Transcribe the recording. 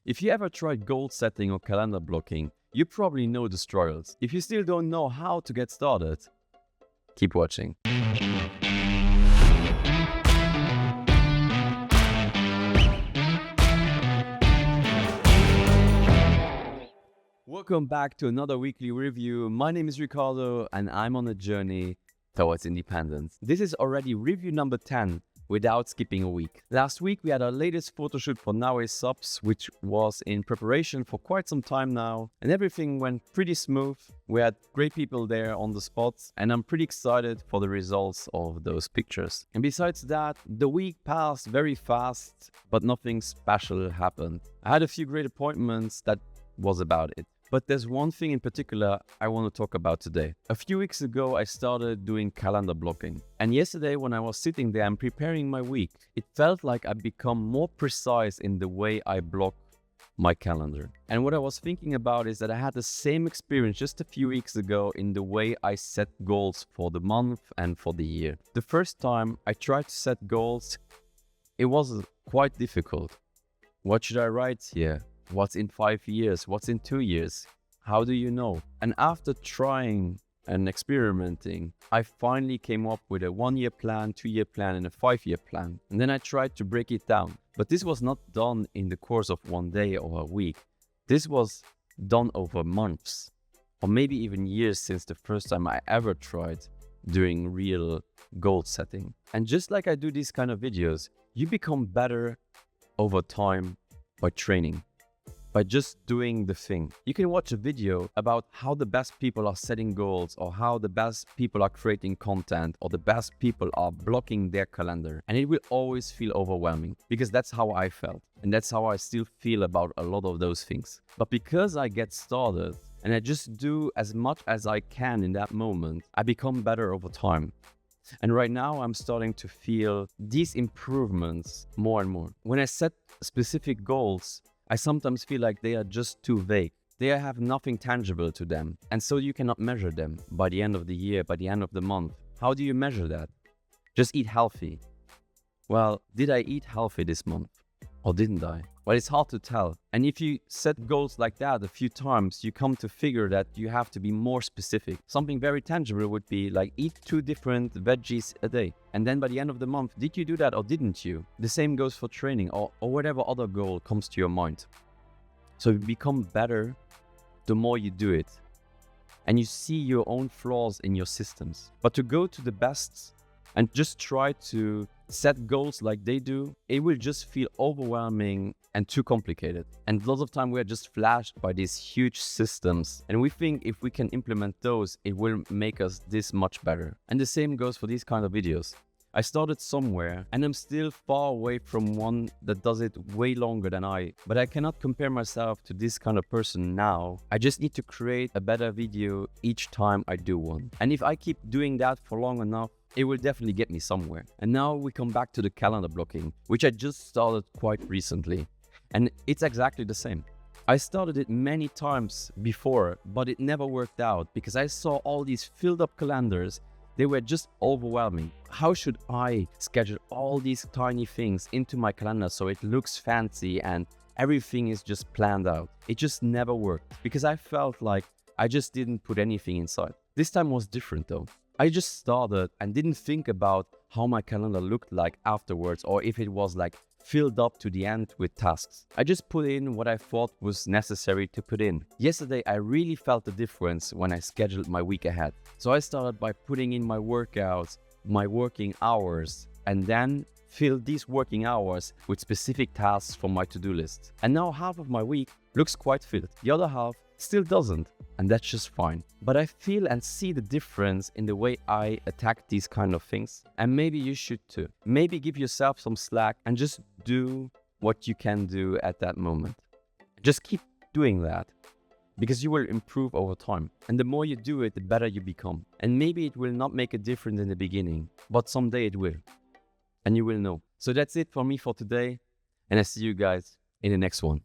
If you ever tried goal setting or calendar blocking, you probably know the struggles. If you still don't know how to get started, keep watching. Welcome back to another weekly review. My name is Ricardo and I'm on a journey towards independence. This is already review number 10 without skipping a week. Last week we had our latest photo shoot for Naway Supps, which was in preparation for quite some time now, and everything went pretty smooth. We had great people there on the spot and I'm pretty excited for the results of those pictures. And besides that, the week passed very fast, but nothing special happened. I had a few great appointments, that was about it. But there's one thing in particular I want to talk about today. A few weeks ago, I started doing calendar blocking. And yesterday, when I was sitting there and preparing my week, it felt like I'd become more precise in the way I block my calendar. And what I was thinking about is that I had the same experience just a few weeks ago in the way I set goals for the month and for the year. The first time I tried to set goals, it was quite difficult. What should I write here? What's in 5 years? What's in 2 years? How do you know? And after trying and experimenting, I finally came up with a 1-year plan, 2-year plan, and a 5-year plan. And then I tried to break it down. But this was not done in the course of one day or a week. This was done over months, or maybe even years since the first time I ever tried doing real goal setting. And just like I do these kind of videos, you become better over time by training. By just doing the thing. You can watch a video about how the best people are setting goals, or how the best people are creating content, or the best people are blocking their calendar. And it will always feel overwhelming, because that's how I felt. And that's how I still feel about a lot of those things. But because I get started and I just do as much as I can in that moment, I become better over time. And right now I'm starting to feel these improvements more and more. When I set specific goals, I sometimes feel like they are just too vague. They have nothing tangible to them. And so you cannot measure them by the end of the year, by the end of the month. How do you measure that? Just eat healthy. Well, did I eat healthy this month? Or didn't I? Well, it's hard to tell. And if you set goals like that a few times, you come to figure that you have to be more specific. Something very tangible would be like eat 2 different veggies a day. And then by the end of the month, did you do that or didn't you? The same goes for training or whatever other goal comes to your mind. So you become better the more you do it. And you see your own flaws in your systems. But to go to the best and just try to set goals like they do, it will just feel overwhelming and too complicated. And lots of time we're just flashed by these huge systems. And we think if we can implement those, it will make us this much better. And the same goes for these kind of videos. I started somewhere and I'm still far away from one that does it way longer than but I cannot compare myself to this kind of person now. I just need to create a better video each time I do one. And if I keep doing that for long enough, it will definitely get me somewhere. And now we come back to the calendar blocking, which I just started quite recently. And it's exactly the same. I started it many times before, but it never worked out because I saw all these filled up calendars. They were just overwhelming. How should I schedule all these tiny things into my calendar so it looks fancy and everything is just planned out? It just never worked because I felt like I just didn't put anything inside. This time was different though. I just started and didn't think about how my calendar looked like afterwards or if it was like filled up to the end with tasks. I just put in what I thought was necessary to put in. Yesterday, I really felt the difference when I scheduled my week ahead. So I started by putting in my workouts, my working hours, and then filled these working hours with specific tasks from my to-do list. And now half of my week looks quite filled. The other half still doesn't, and that's just fine. But I feel and see the difference in the way I attack these kind of things, and maybe you should too. Maybe give yourself some slack and just do what you can do at that moment. Just keep doing that because you will improve over time. And the more you do it, the better you become. And maybe it will not make a difference in the beginning, but someday it will. And you will know. So that's it for me for today, and I see you guys in the next one.